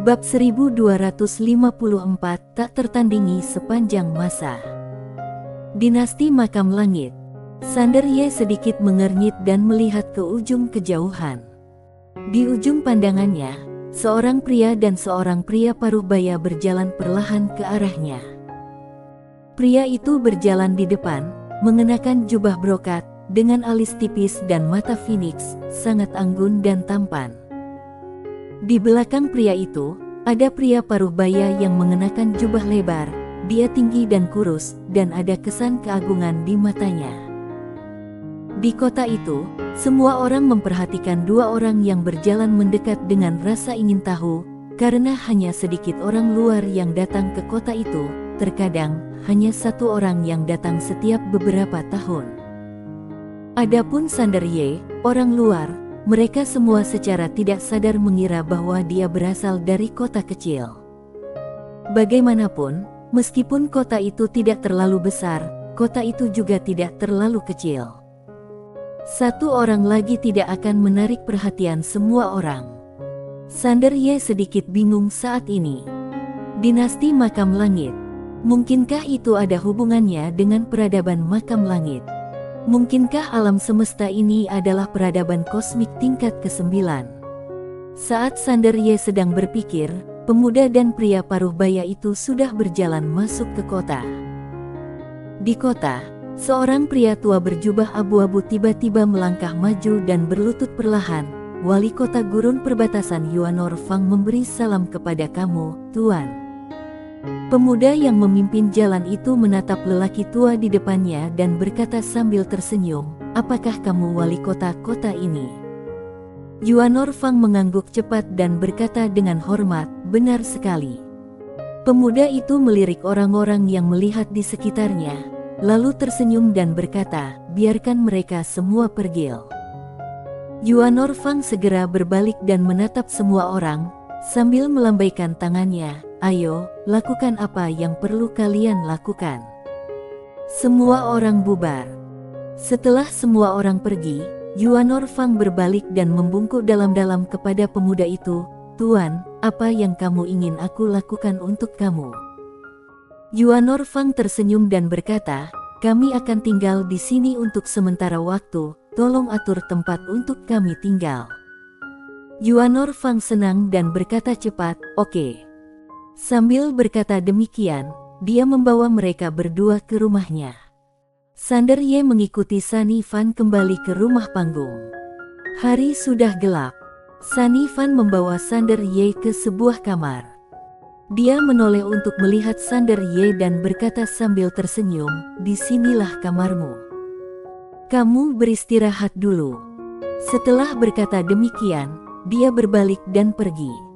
Bab 1254 tak tertandingi sepanjang masa. Dinasti Makam Langit. Sander Ye sedikit mengernyit dan melihat ke ujung kejauhan. Di ujung pandangannya, seorang pria dan seorang pria paruh baya berjalan perlahan ke arahnya. Pria itu berjalan di depan, mengenakan jubah brokat, dengan alis tipis dan mata phoenix, sangat anggun dan tampan. Di belakang pria itu, ada pria paruh baya yang mengenakan jubah lebar. Dia tinggi dan kurus, dan ada kesan keagungan di matanya. Di kota itu, semua orang memperhatikan dua orang yang berjalan mendekat dengan rasa ingin tahu, karena hanya sedikit orang luar yang datang ke kota itu, terkadang hanya satu orang yang datang setiap beberapa tahun. Adapun Sander Ye, orang luar, mereka semua secara tidak sadar mengira bahwa dia berasal dari kota kecil. Bagaimanapun, meskipun kota itu tidak terlalu besar, kota itu juga tidak terlalu kecil. Satu orang lagi tidak akan menarik perhatian semua orang. Sander Ye sedikit bingung saat ini. Dinasti Makam Langit. Mungkinkah itu ada hubungannya dengan peradaban Makam Langit? Mungkinkah alam semesta ini adalah peradaban kosmik tingkat ke-9? Saat Sander Ye sedang berpikir, pemuda dan pria paruh baya itu sudah berjalan masuk ke kota. Di kota, seorang pria tua berjubah abu-abu tiba-tiba melangkah maju dan berlutut perlahan. Wali kota gurun perbatasan Yuanor Fang memberi salam kepada kamu, Tuan. Pemuda yang memimpin jalan itu menatap lelaki tua di depannya dan berkata sambil tersenyum, apakah kamu wali kota ini? Yuanor Fang mengangguk cepat dan berkata dengan hormat, benar sekali. Pemuda itu melirik orang-orang yang melihat di sekitarnya, lalu tersenyum dan berkata, biarkan mereka semua pergi. Yuanor Fang segera berbalik dan menatap semua orang, sambil melambaikan tangannya, ayo, lakukan apa yang perlu kalian lakukan. Semua orang bubar. Setelah semua orang pergi, Yuanor Fang berbalik dan membungkuk dalam-dalam kepada pemuda itu, Tuan, apa yang kamu ingin aku lakukan untuk kamu? Yuanor Fang tersenyum dan berkata, kami akan tinggal di sini untuk sementara waktu, tolong atur tempat untuk kami tinggal. Yuanor Fang senang dan berkata cepat, oke. Sambil berkata demikian, dia membawa mereka berdua ke rumahnya. Sander Ye mengikuti Sunny Fan kembali ke rumah panggung. Hari sudah gelap. Sunny Fan membawa Sander Ye ke sebuah kamar. Dia menoleh untuk melihat Sander Ye dan berkata sambil tersenyum, disinilah kamarmu. Kamu beristirahat dulu. Setelah berkata demikian, dia berbalik dan pergi.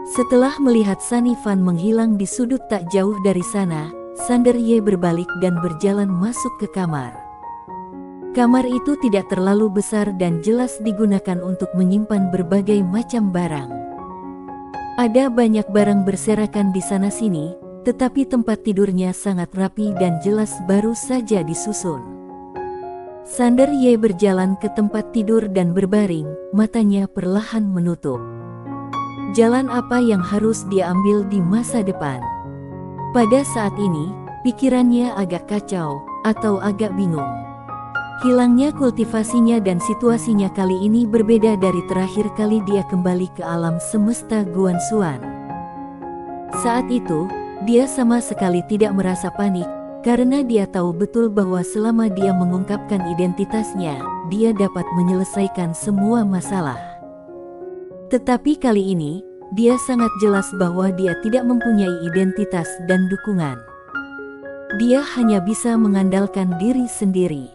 Setelah melihat Sunny Fan menghilang di sudut tak jauh dari sana, Sander Ye berbalik dan berjalan masuk ke kamar. Kamar itu tidak terlalu besar dan jelas digunakan untuk menyimpan berbagai macam barang. Ada banyak barang berserakan di sana-sini, tetapi tempat tidurnya sangat rapi dan jelas baru saja disusun. Sander Ye berjalan ke tempat tidur dan berbaring, matanya perlahan menutup. Jalan apa yang harus dia ambil di masa depan? Pada saat ini, pikirannya agak kacau, atau agak bingung. Hilangnya kultivasinya dan situasinya kali ini berbeda dari terakhir kali dia kembali ke alam semesta Guanxuan. Saat itu, dia sama sekali tidak merasa panik, karena dia tahu betul bahwa selama dia mengungkapkan identitasnya, dia dapat menyelesaikan semua masalah. Tetapi kali ini, dia sangat jelas bahwa dia tidak mempunyai identitas dan dukungan. Dia hanya bisa mengandalkan diri sendiri.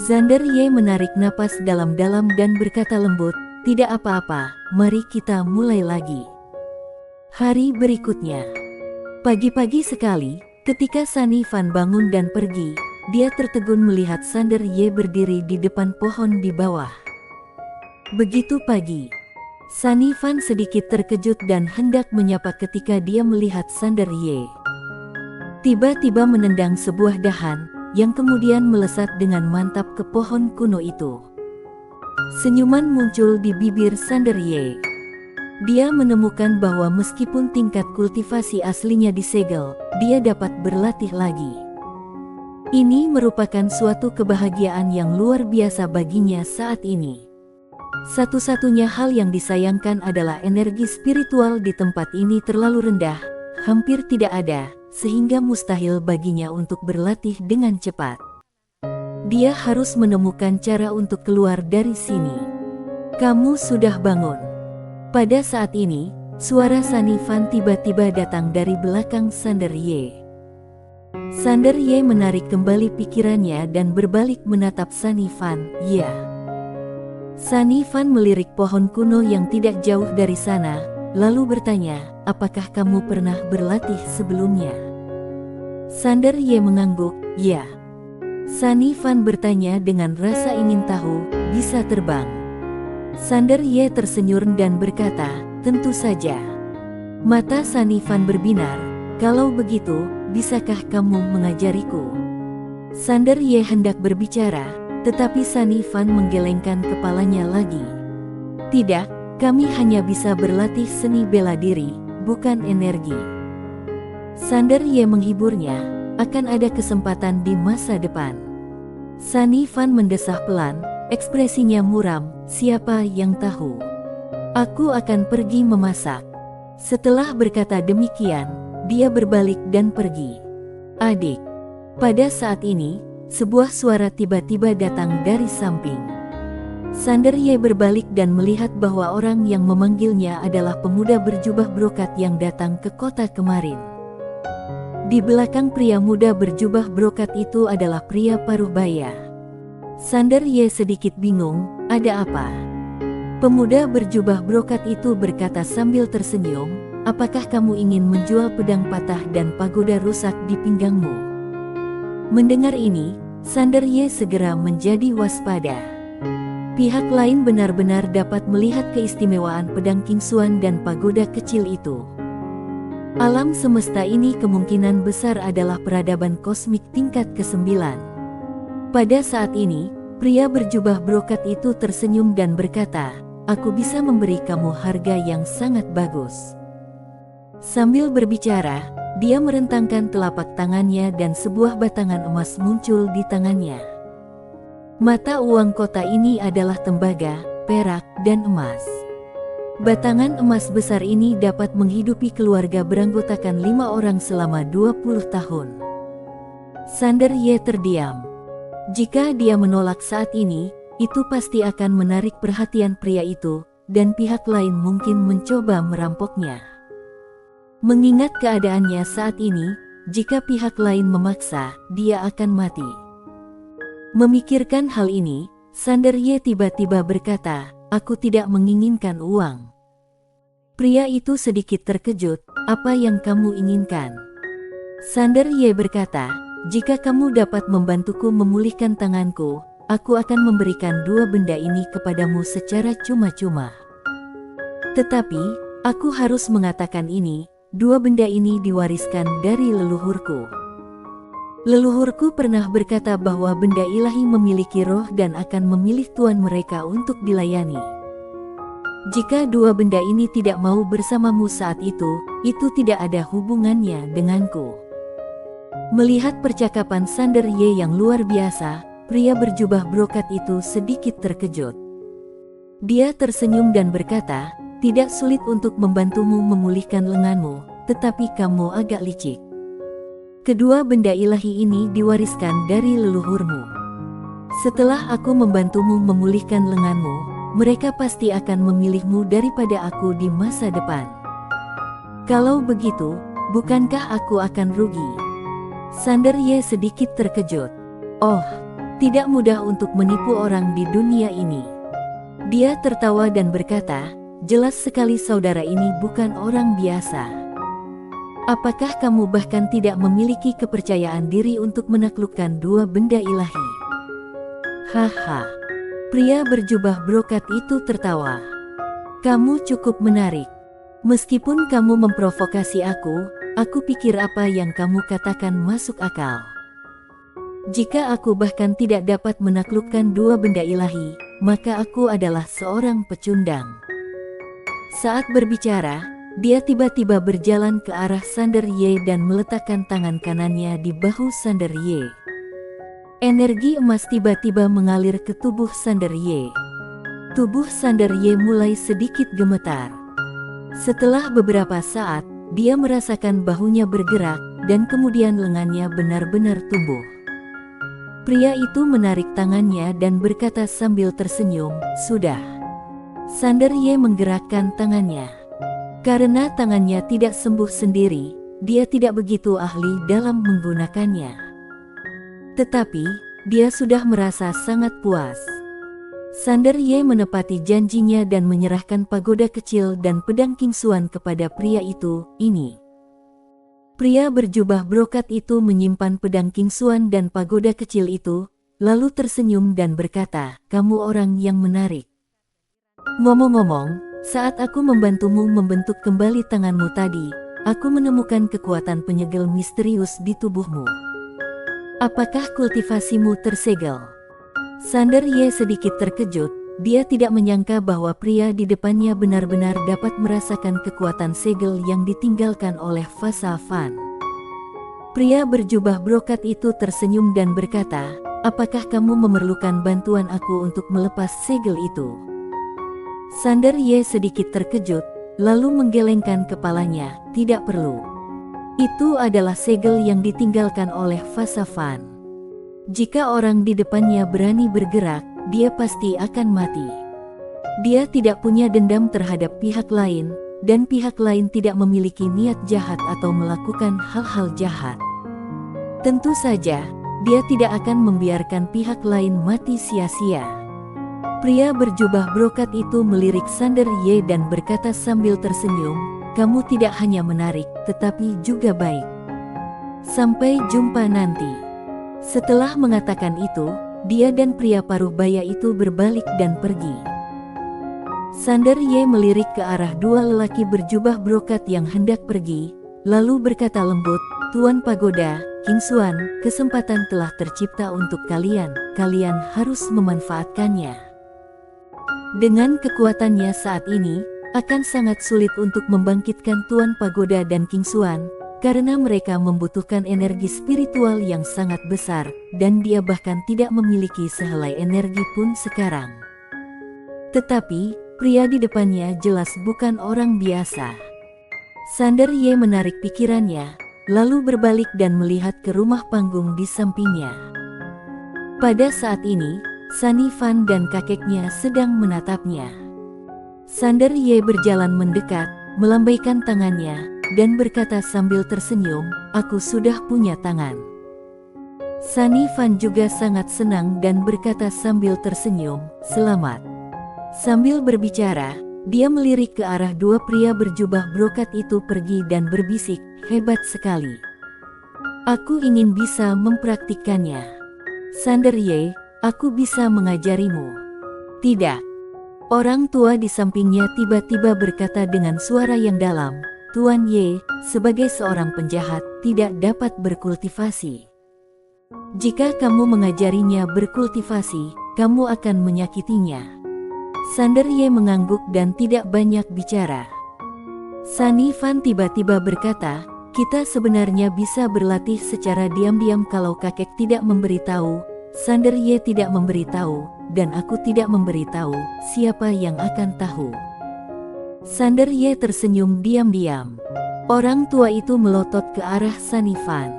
Sander Ye menarik napas dalam-dalam dan berkata lembut, tidak apa-apa, mari kita mulai lagi. Hari berikutnya. Pagi-pagi sekali, ketika Sunny Fan bangun dan pergi, dia tertegun melihat Sander Ye berdiri di depan pohon di bawah. Begitu pagi, Sunny Fan sedikit terkejut dan hendak menyapa ketika dia melihat Sander Ye. Tiba-tiba menendang sebuah dahan, yang kemudian melesat dengan mantap ke pohon kuno itu. Senyuman muncul di bibir Sander Ye. Dia menemukan bahwa meskipun tingkat kultivasi aslinya disegel, dia dapat berlatih lagi. Ini merupakan suatu kebahagiaan yang luar biasa baginya saat ini. Satu-satunya hal yang disayangkan adalah energi spiritual di tempat ini terlalu rendah, hampir tidak ada, sehingga mustahil baginya untuk berlatih dengan cepat. Dia harus menemukan cara untuk keluar dari sini. Kamu sudah bangun. Pada saat ini, suara Sunny Fan tiba-tiba datang dari belakang Sander Ye. Sander Ye menarik kembali pikirannya dan berbalik menatap Sunny Fan. Ya. Sunny Fan melirik pohon kuno yang tidak jauh dari sana, lalu bertanya, apakah kamu pernah berlatih sebelumnya? Sander Ye mengangguk, ya. Sunny Fan bertanya dengan rasa ingin tahu, bisa terbang? Sander Ye tersenyum dan berkata, tentu saja. Mata Sunny Fan berbinar, kalau begitu, bisakah kamu mengajariku? Sander Ye hendak berbicara, tetapi Sunny Fan menggelengkan kepalanya lagi. Tidak, kami hanya bisa berlatih seni bela diri, bukan energi. Sander Ye menghiburnya, akan ada kesempatan di masa depan. Sunny Fan mendesah pelan, ekspresinya muram, siapa yang tahu? Aku akan pergi memasak. Setelah berkata demikian, dia berbalik dan pergi. Adik. Pada saat ini, sebuah suara tiba-tiba datang dari samping. Sander Ye berbalik dan melihat bahwa orang yang memanggilnya adalah pemuda berjubah brokat yang datang ke kota kemarin. Di belakang pria muda berjubah brokat itu adalah pria paruh baya. Sander Ye sedikit bingung, ada apa? Pemuda berjubah brokat itu berkata sambil tersenyum, apakah kamu ingin menjual pedang patah dan pagoda rusak di pinggangmu? Mendengar ini, Sander Ye segera menjadi waspada. Pihak lain benar-benar dapat melihat keistimewaan pedang Kingsuan dan pagoda kecil itu. Alam semesta ini kemungkinan besar adalah peradaban kosmik tingkat ke-9. Pada saat ini, pria berjubah brokat itu tersenyum dan berkata, aku bisa memberi kamu harga yang sangat bagus. Sambil berbicara, dia merentangkan telapak tangannya dan sebuah batangan emas muncul di tangannya. Mata uang kota ini adalah tembaga, perak, dan emas. Batangan emas besar ini dapat menghidupi keluarga beranggotakan 5 orang selama 20 tahun. Sander Ye terdiam. Jika dia menolak saat ini, itu pasti akan menarik perhatian pria itu, dan pihak lain mungkin mencoba merampoknya. Mengingat keadaannya saat ini, jika pihak lain memaksa, dia akan mati. Memikirkan hal ini, Sander Ye tiba-tiba berkata, aku tidak menginginkan uang. Pria itu sedikit terkejut, apa yang kamu inginkan? Sander Ye berkata, jika kamu dapat membantuku memulihkan tanganku, aku akan memberikan 2 benda ini kepadamu secara cuma-cuma. Tetapi, aku harus mengatakan ini, 2 benda ini diwariskan dari leluhurku. Leluhurku pernah berkata bahwa benda ilahi memiliki roh dan akan memilih tuan mereka untuk dilayani. Jika 2 benda ini tidak mau bersamamu saat itu tidak ada hubungannya denganku. Melihat percakapan Sander Ye yang luar biasa, pria berjubah brokat itu sedikit terkejut. Dia tersenyum dan berkata, tidak sulit untuk membantumu memulihkan lenganmu, tetapi kamu agak licik. Kedua benda ilahi ini diwariskan dari leluhurmu. Setelah aku membantumu memulihkan lenganmu, mereka pasti akan memilihmu daripada aku di masa depan. Kalau begitu, bukankah aku akan rugi? Sander Ye sedikit terkejut. Oh, tidak mudah untuk menipu orang di dunia ini. Dia tertawa dan berkata, jelas sekali saudara ini bukan orang biasa. Apakah kamu bahkan tidak memiliki kepercayaan diri untuk menaklukkan 2 benda ilahi? Haha. Pria berjubah brokat itu tertawa. Kamu cukup menarik. Meskipun kamu memprovokasi aku pikir apa yang kamu katakan masuk akal. Jika aku bahkan tidak dapat menaklukkan 2 benda ilahi, maka aku adalah seorang pecundang. Saat berbicara, dia tiba-tiba berjalan ke arah Sander Ye dan meletakkan tangan kanannya di bahu Sander Ye. Energi emas tiba-tiba mengalir ke tubuh Sander Ye. Tubuh Sander Ye mulai sedikit gemetar. Setelah beberapa saat, dia merasakan bahunya bergerak, dan kemudian lengannya benar-benar tumbuh. Pria itu menarik tangannya dan berkata sambil tersenyum, "Sudah." Sander Ye menggerakkan tangannya. Karena tangannya tidak sembuh sendiri, dia tidak begitu ahli dalam menggunakannya. Tetapi, dia sudah merasa sangat puas. Sander Ye menepati janjinya dan menyerahkan pagoda kecil dan pedang King Xuan kepada pria itu. Ini. Pria berjubah brokat itu menyimpan pedang King Xuan dan pagoda kecil itu, lalu tersenyum dan berkata, "Kamu orang yang menarik. Ngomong-ngomong, saat aku membantumu membentuk kembali tanganmu tadi, aku menemukan kekuatan penyegel misterius di tubuhmu. Apakah kultivasimu tersegel?" Sander Ye sedikit terkejut, dia tidak menyangka bahwa pria di depannya benar-benar dapat merasakan kekuatan segel yang ditinggalkan oleh Fa Fan. Pria berjubah brokat itu tersenyum dan berkata, "Apakah kamu memerlukan bantuan aku untuk melepas segel itu?" Sander Ye sedikit terkejut, lalu menggelengkan kepalanya, "Tidak perlu. Itu adalah segel yang ditinggalkan oleh Fa Fan. Jika orang di depannya berani bergerak, dia pasti akan mati. Dia tidak punya dendam terhadap pihak lain, dan pihak lain tidak memiliki niat jahat atau melakukan hal-hal jahat. Tentu saja, dia tidak akan membiarkan pihak lain mati sia-sia." Pria berjubah brokat itu melirik Sander Ye dan berkata sambil tersenyum, "Kamu tidak hanya menarik, tetapi juga baik. Sampai jumpa nanti." Setelah mengatakan itu, dia dan pria paruh baya itu berbalik dan pergi. Sander Ye melirik ke arah dua lelaki berjubah brokat yang hendak pergi, lalu berkata lembut, "Tuan Pagoda, King Xuan, kesempatan telah tercipta untuk kalian, kalian harus memanfaatkannya. Dengan kekuatannya saat ini, akan sangat sulit untuk membangkitkan Tuan Pagoda dan King Xuan, karena mereka membutuhkan energi spiritual yang sangat besar, dan dia bahkan tidak memiliki sehelai energi pun sekarang." Tetapi, pria di depannya jelas bukan orang biasa. Sander Ye menarik pikirannya, lalu berbalik dan melihat ke rumah panggung di sampingnya. Pada saat ini, Sunny Fan dan kakeknya sedang menatapnya. Sander Ye berjalan mendekat, melambaikan tangannya, dan berkata sambil tersenyum, "Aku sudah punya tangan." Sunny Fan juga sangat senang dan berkata sambil tersenyum, "Selamat." Sambil berbicara, dia melirik ke arah dua pria berjubah brokat itu pergi dan berbisik, "Hebat sekali. Aku ingin bisa mempraktikkannya. Sander Ye, aku bisa mengajarimu." "Tidak." Orang tua di sampingnya tiba-tiba berkata dengan suara yang dalam, "Tuan Ye, sebagai seorang penjahat, tidak dapat berkultivasi. Jika kamu mengajarinya berkultivasi, kamu akan menyakitinya." Sander Ye mengangguk dan tidak banyak bicara. Sunny Fan tiba-tiba berkata, "Kita sebenarnya bisa berlatih secara diam-diam kalau kakek tidak memberitahu." Sander Ye tidak memberitahu, dan aku tidak memberitahu, siapa yang akan tahu. Sander Ye tersenyum diam-diam. Orang tua itu melotot ke arah Sunny Fan.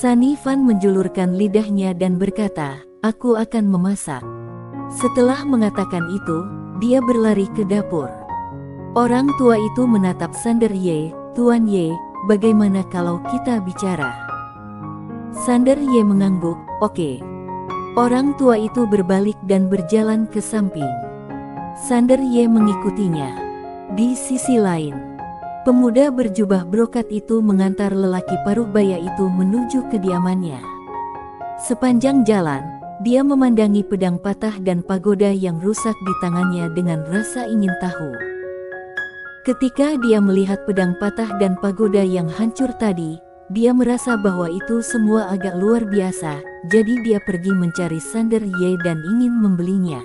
Sunny Fan menjulurkan lidahnya dan berkata, "Aku akan memasak." Setelah mengatakan itu, dia berlari ke dapur. Orang tua itu menatap Sander Ye, "Tuan Ye, bagaimana kalau kita bicara?" Sander Ye mengangguk, "Oke." Orang tua itu berbalik dan berjalan ke samping. Sander Ye mengikutinya. Di sisi lain, pemuda berjubah brokat itu mengantar lelaki paruh baya itu menuju kediamannya. Sepanjang jalan, dia memandangi pedang patah dan pagoda yang rusak di tangannya dengan rasa ingin tahu. Ketika dia melihat pedang patah dan pagoda yang hancur tadi, dia merasa bahwa itu semua agak luar biasa, jadi dia pergi mencari Sander Ye dan ingin membelinya.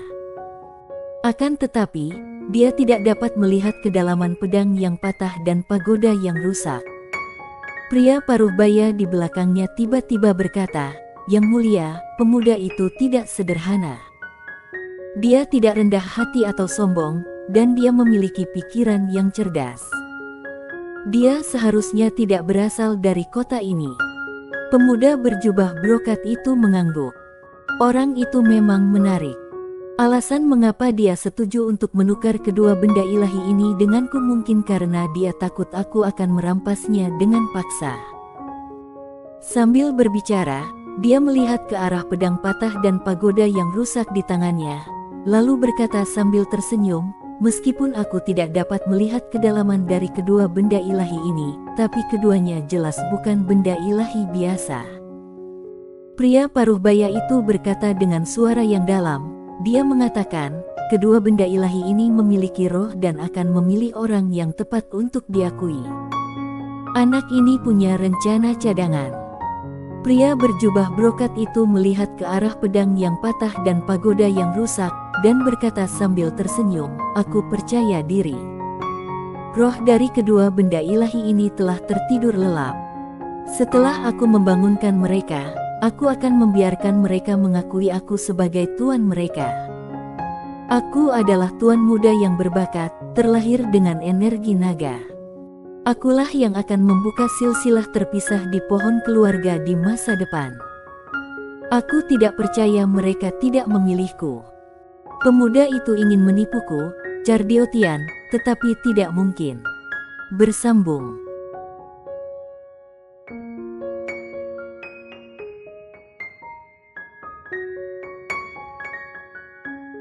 Akan tetapi, Dia tidak dapat melihat kedalaman pedang yang patah dan pagoda yang rusak. Pria paruh baya di belakangnya tiba-tiba berkata, "Yang mulia, pemuda itu tidak sederhana. Dia tidak rendah hati atau sombong, dan dia memiliki pikiran yang cerdas. Dia seharusnya tidak berasal dari kota ini." Pemuda berjubah brokat itu mengangguk. Orang itu memang menarik. Alasan mengapa dia setuju untuk menukar kedua benda ilahi ini denganku mungkin karena dia takut aku akan merampasnya dengan paksa. Sambil berbicara, dia melihat ke arah pedang patah dan pagoda yang rusak di tangannya, lalu berkata sambil tersenyum, "Meskipun aku tidak dapat melihat kedalaman dari kedua benda ilahi ini, tapi keduanya jelas bukan benda ilahi biasa." Pria paruh baya itu berkata dengan suara yang dalam. Dia mengatakan, kedua benda ilahi ini memiliki roh dan akan memilih orang yang tepat untuk diakui. Anak ini punya rencana cadangan. Pria berjubah brokat itu melihat ke arah pedang yang patah dan pagoda yang rusak, dan berkata sambil tersenyum, "Aku percaya diri. Roh dari kedua benda ilahi ini telah tertidur lelap. Setelah aku membangunkan mereka, aku akan membiarkan mereka mengakui aku sebagai tuan mereka. Aku adalah tuan muda yang berbakat, terlahir dengan energi naga. Akulah yang akan membuka silsilah terpisah di pohon keluarga di masa depan. Aku tidak percaya mereka tidak memilihku." Pemuda itu ingin menipuku, Cardiotian, tetapi tidak mungkin. Bersambung.